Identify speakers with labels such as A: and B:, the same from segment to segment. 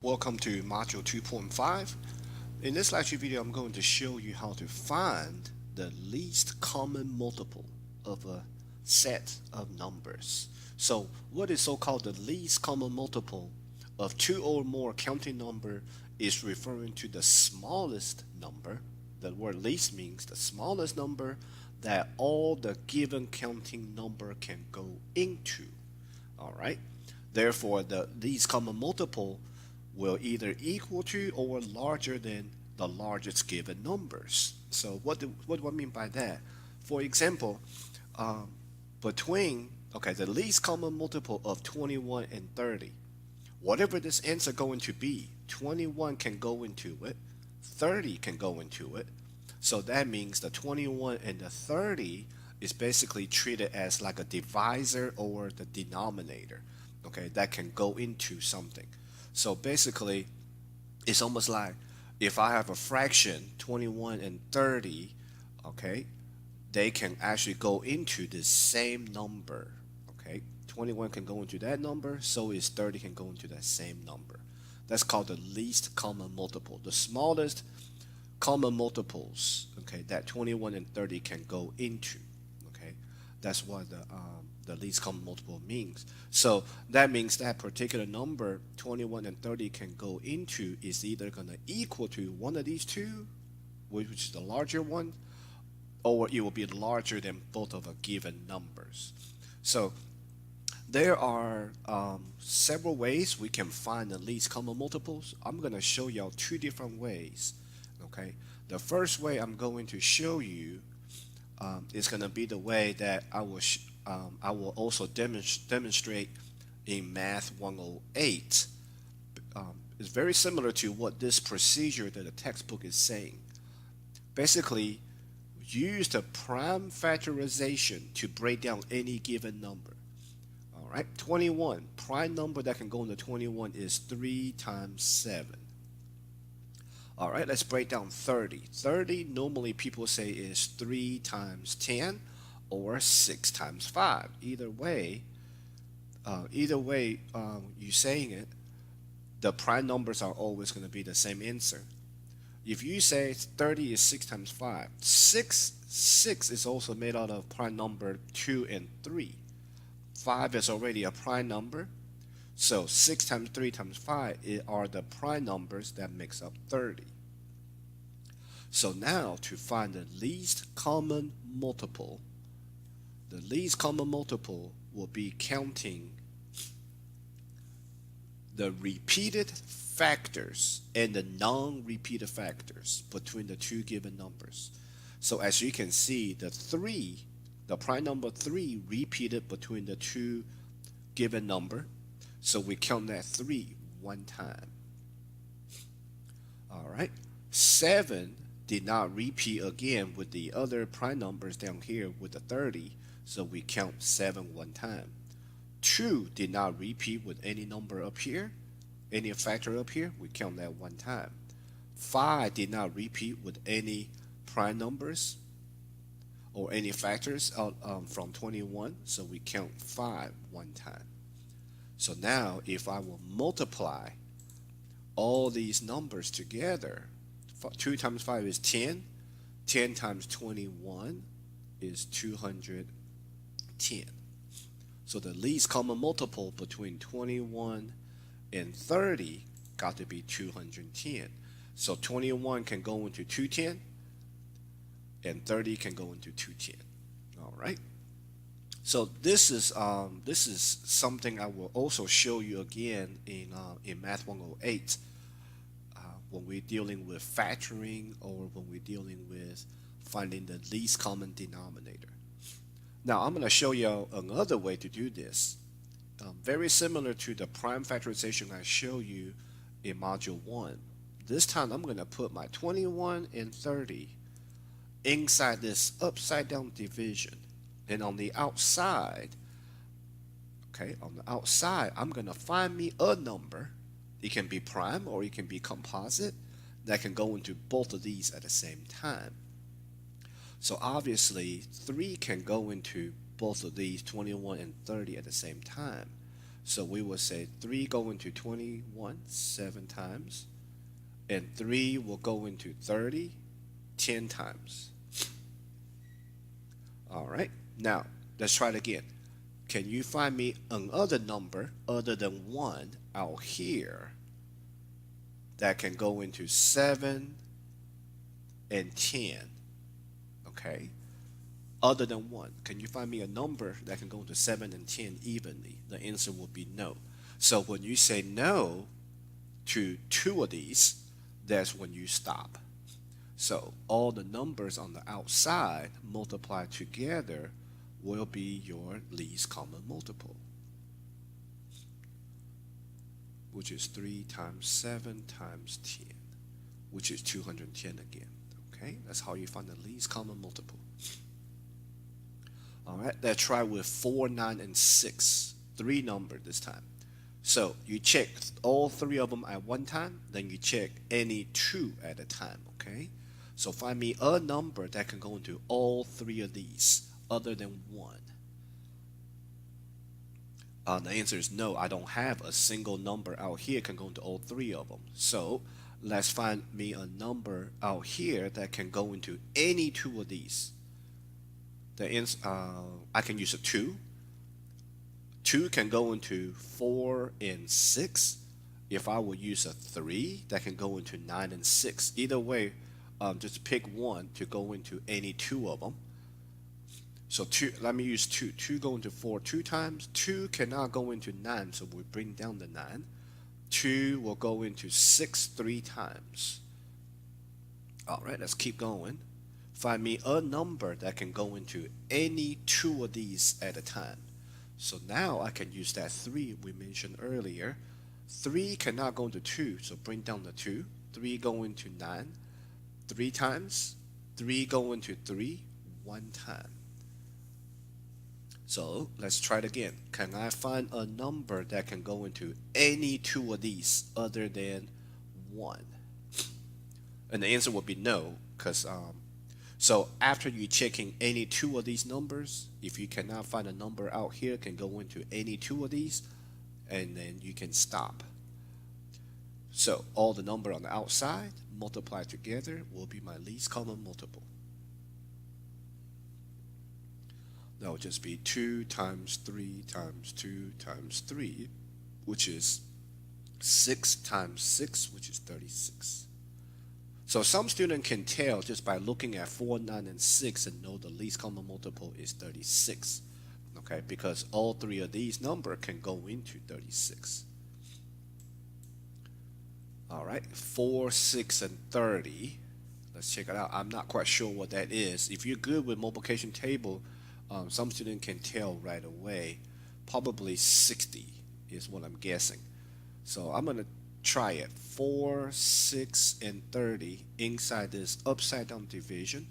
A: Welcome to Module 2.5. In this lecture video, I'm going to show you how to find the least common multiple of a set of numbers. So what is so-called the least common multiple of two or more counting number is referring to the smallest number. The word least means the smallest number that all the given counting number can go into. All right. Therefore, the least common multiple will either equal to or larger than the largest given numbers. So what do I mean by that? For example, um, the least common multiple of 21 and 30, whatever this answer going to be, 21 can go into it, 30 can go into it. So that means the 21 and the 30 is basically treated as like a divisor or the denominator, okay, that can go into something. So basically, it's almost like if I have a fraction, 21 and 30, okay, they can actually go into the same number, okay? 21 can go into that number, so is 30 can go into that same number. That's called the least common multiple. The smallest common multiples, okay, that 21 and 30 can go into, okay? That's what the least common multiple means. So that means that particular number, 21 and 30 can go into, is either going to equal to one of these two, which is the larger one, or it will be larger than both of the given numbers. So there are several ways we can find the least common multiples. I'm going to show y'all two different ways. Okay, the first way I'm going to show you is going to be the way that I will also demonstrate in Math 108. It's very similar to what this procedure that the textbook is saying. Basically, use the prime factorization to break down any given number. All right, 21, prime number that can go into 21 is 3 times 7. All right, let's break down 30. 30 normally people say is 3 times 10 or 6 times 5. Either way, you saying it, the prime numbers are always going to be the same answer. If you say 30 is 6 times 5, 6 is also made out of prime number 2 and 3. 5 is already a prime number. So 6 times 3 times 5 are the prime numbers that makes up 30. So now to find the least common multiple, the least common multiple will be counting the repeated factors and the non-repeated factors between the two given numbers. So as you can see, the prime number 3 repeated between the two given number. So we count that 3 one time. All right. 7 did not repeat again with the other prime numbers down here with the 30. So we count 7 one time. 2 did not repeat with any number up here, any factor up here. We count that one time. 5 did not repeat with any prime numbers or any factors from 21. So we count 5 one time. So now if I will multiply all these numbers together, 2 times 5 is 10. 10 times 21 is 210. So the least common multiple between 21 and 30 got to be 210. So 21 can go into 210 and 30 can go into 210. All right. So this is something I will also show you again in Math 108 when we're dealing with factoring or when we're dealing with finding the least common denominator. Now I'm going to show you another way to do this, very similar to the prime factorization I showed you in Module 1. This time I'm going to put my 21 and 30 inside this upside down division. And on the outside, I'm going to find me a number. It can be prime or it can be composite that can go into both of these at the same time. So obviously, 3 can go into both of these, 21 and 30 at the same time. So we will say 3 go into 21 7 times, and 3 will go into 30 10 times. All right, now let's try it again. Can you find me another number other than 1 out here that can go into 7 and 10? Okay, other than 1. Can you find me a number that can go into 7 and 10 evenly? The answer will be no. So when you say no to 2 of these, that's when you stop. So all the numbers on the outside multiplied together will be your least common multiple, which is 3 times 7 times 10, which is 210 again. Okay, that's how you find the least common multiple. All right, let's try with 4, 9, and 6. 3 number this time. So you check all 3 of them at one time, then you check any 2 at a time, okay? So find me a number that can go into all 3 of these other than 1. The answer is no, I don't have a single number out here can go into all 3 of them. So let's find me a number out here that can go into any 2 of these. I can use a 2. 2 can go into 4 and 6. If I would use a 3, that can go into 9 and 6. Either way, just pick one to go into any 2 of them. So 2, let me use 2. 2 go into 4 2 times. 2 cannot go into 9, so we bring down the 9. 2 will go into 6 3 times. All right, let's keep going. Find me a number that can go into any 2 of these at a time. So now I can use that 3 we mentioned earlier. 3 cannot go into 2, so bring down the 2. 3 go into 9 3 times. 3 go into 3 1 time. So let's try it again. Can I find a number that can go into any 2 of these other than 1? And the answer would be no, because so after you checking any 2 of these numbers, if you cannot find a number out here can go into any 2 of these, and then you can stop. So all the number on the outside multiplied together will be my least common multiple. That would just be 2 times 3 times 2 times 3, which is 6 times 6, which is 36. So some student can tell just by looking at 4, 9, and 6 and know the least common multiple is 36. Okay, because all 3 of these numbers can go into 36. All right, 4, 6, and 30. Let's check it out. I'm not quite sure what that is. If you're good with multiplication table, some student can tell right away. Probably 60 is what I'm guessing. So I'm going to try it. 4, 6, and 30 inside this upside down division.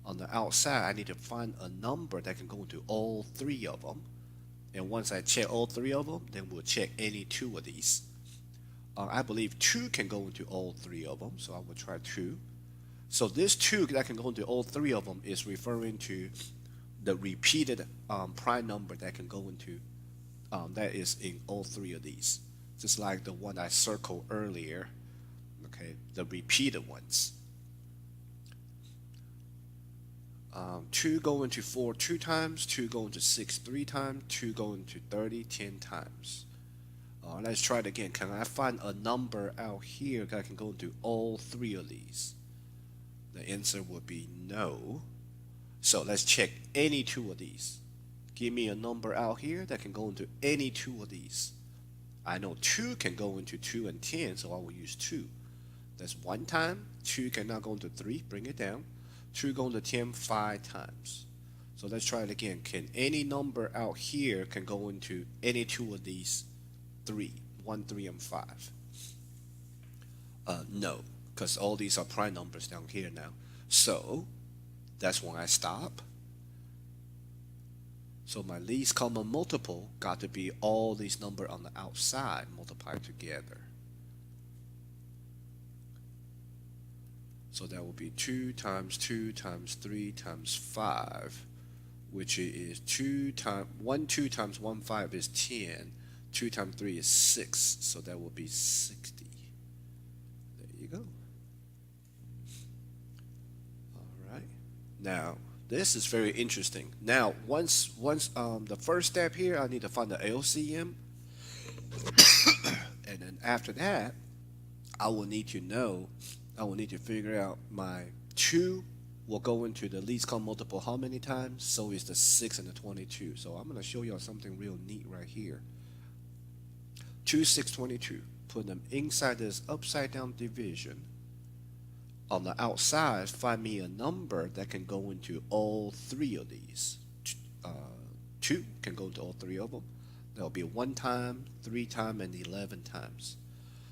A: On the outside, I need to find a number that can go into all 3 of them. And once I check all 3 of them, then we'll check any 2 of these. I believe 2 can go into all 3 of them, so I will try 2. So this 2 that can go into all 3 of them is referring to the repeated prime number that can go into, that is in all 3 of these. Just like the one I circled earlier, okay, the repeated ones. 2 go into 4 2 times, 2 go into 6 3 times, 2 go into 30 10 times. Let's try it again. Can I find a number out here that can go into all 3 of these? The answer would be no. So let's check any 2 of these. Give me a number out here that can go into any 2 of these. I know 2 can go into 2 and 10, so I will use 2. That's 1 time. 2 cannot go into 3, bring it down. 2 go into 10 5 times. So let's try it again. Can any number out here can go into any 2 of these 3? 1, 3, and 5. No, because all these are prime numbers down here now. So that's when I stop. So my least common multiple got to be all these numbers on the outside multiplied together. So that will be 2 times 2 times 3 times 5, which is 2 times 1 2 times 1 5 is 10. 2 times 3 is 6, so that will be 60. There you go. All right. Now, this is very interesting. Now, once the first step here, I need to find the LCM. And then after that, I will need to figure out my 2 will go into the least common multiple how many times? So is the 6 and the 22. So I'm going to show y'all something real neat right here. 2, 6, 22. Put them inside this upside down division. On the outside, find me a number that can go into all 3 of these. 2 can go into all 3 of them. That will be 1 time, 3 times, and 11 times.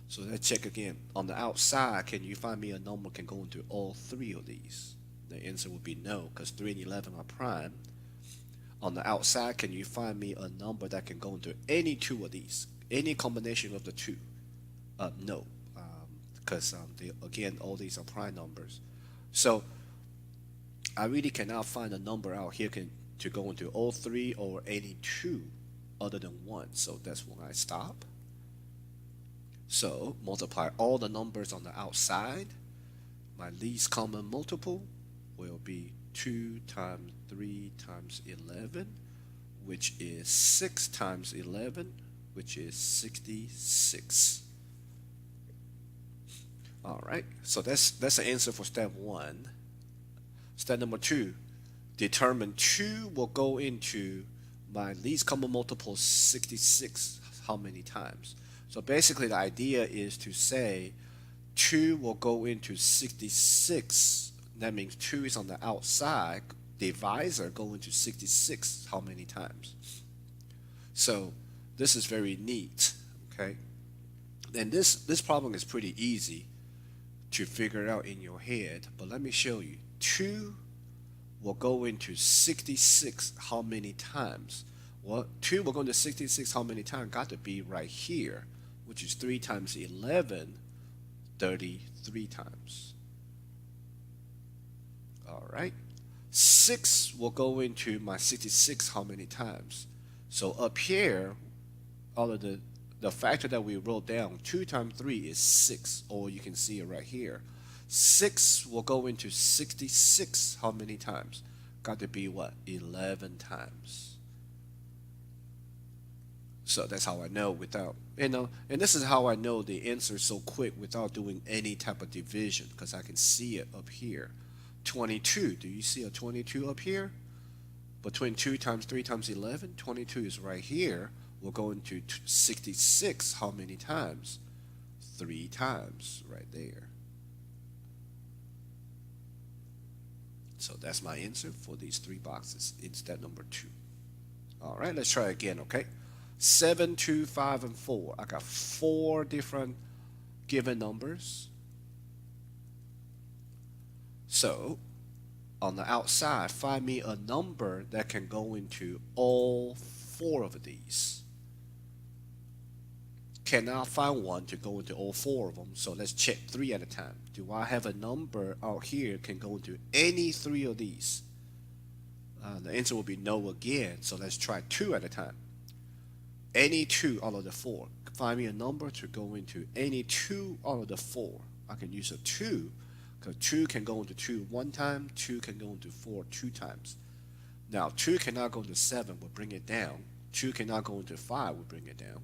A: So let's check again. On the outside, can you find me a number can go into all 3 of these? The answer would be no, because 3 and 11 are prime. On the outside, can you find me a number that can go into any 2 of these? Any combination of the 2? No, because again, all these are prime numbers. So I really cannot find a number out here to go into all 3 or any 2 other than 1. So that's when I stop. So multiply all the numbers on the outside. My least common multiple will be 2 times 3 times 11, which is 6 times 11, which is 66. All right, so that's the answer for step 1. Step number 2, determine 2 will go into my least common multiple 66 how many times. So basically the idea is to say 2 will go into 66. That means 2 is on the outside. Divisor go into 66 how many times. So this is very neat, okay? And this problem is pretty easy to figure out in your head, but let me show you. 2 will go into 66 how many times? Well, 2 will go into 66 how many times? Got to be right here, which is 3 times 11, 33 times. All right. 6 will go into my 66 how many times? So up here, all of the factor that we wrote down, 2 times 3 is 6, or you can see it right here. 6 will go into 66 how many times? Got to be what? 11 times. So that's how I know without, and this is how I know the answer so quick without doing any type of division, because I can see it up here. 22, do you see a 22 up here? Between 2 times 3 times 11, 22 is right here. We'll go into 66 how many times? 3 times right there. So that's my answer for these 3 boxes. It's step number 2. All right, let's try again, okay? 7, 2, 5, and 4. I got 4 different given numbers. So on the outside, find me a number that can go into all 4 of these. Cannot find one to go into all 4 of them, so let's check 3 at a time. Do I have a number out here can go into any 3 of these? The answer will be no again, so let's try 2 at a time. Any 2 out of the 4. Find me a number to go into any 2 out of the 4. I can use a 2, because 2 can go into 2 1 time, 2 can go into 4 2 times. Now 2 cannot go into 7, we'll bring it down. 2 cannot go into 5, we'll bring it down.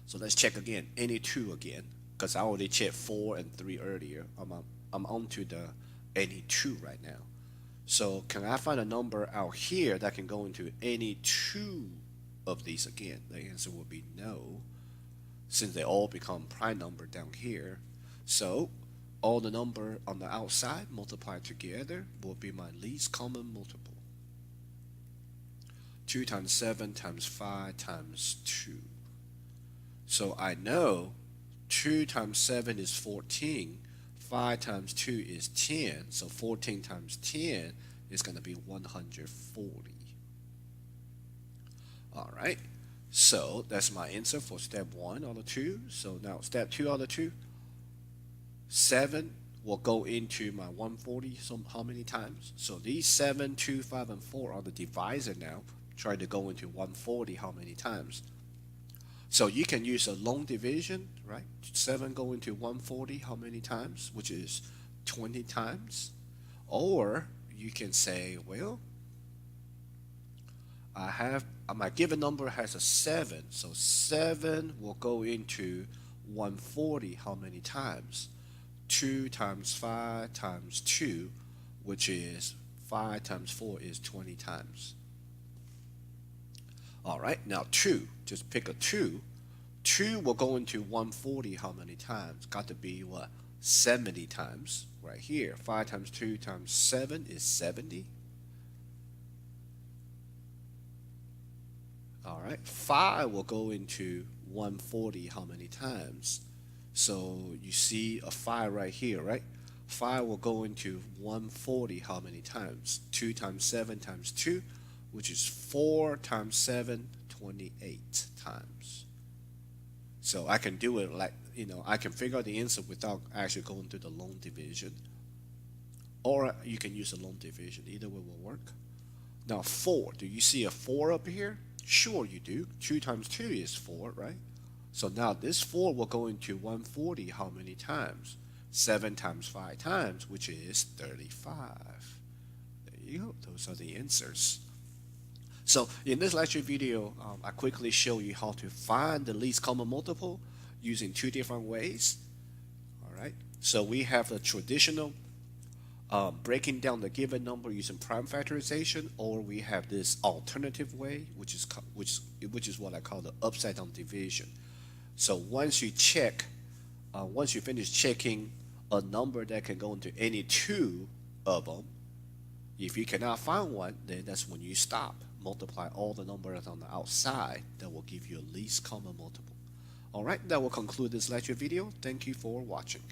A: So let's check again, any 2 again, because I already checked 4 and 3 earlier. I'm on to the any 2 right now. So can I find a number out here that can go into any 2 of these again? The answer will be no, since they all become prime number down here. So all the number on the outside multiplied together will be my least common multiple. 2 times 7 times 5 times 2. So I know 2 times 7 is 14, 5 times 2 is 10, so 14 times 10 is going to be 140. All right, so that's my answer for step 1 out of 2. So now step 2 out of 2, 7 will go into my 140 how many times? So these 7, 2, 5, and 4 are the divisor now. Try to go into 140 how many times? So you can use a long division, right? 7 going to 140, how many times? Which is 20 times. Or you can say, well, I have my given number has a 7, so 7 will go into 140 how many times? 2 times 5 times 2, which is 5 times 4 is 20 times. All right, now 2, just pick a 2. 2 will go into 140 how many times? Got to be what? 70 times right here. 5 times 2 times 7 is 70. All right, 5 will go into 140 how many times? So you see a 5 right here, right? 5 will go into 140 how many times? 2 times 7 times 2, which is 4 times 7, 28 times. So I can do it like, I can figure out the answer without actually going through the long division. Or you can use a long division. Either way will work. Now 4, do you see a 4 up here? Sure you do. 2 times 2 is 4, right? So now this 4 will go into 140 how many times? 7 times 5 times, which is 35. There you go. Those are the answers. So in this lecture video, I quickly show you how to find the least common multiple using 2 different ways. All right. So we have the traditional breaking down the given number using prime factorization, or we have this alternative way, which is what I call the upside down division. So once you finish checking a number that can go into any 2 of them, if you cannot find one, then that's when you stop. Multiply all the numbers on the outside. That will give you a least common multiple. All right, that will conclude this lecture video. Thank you for watching.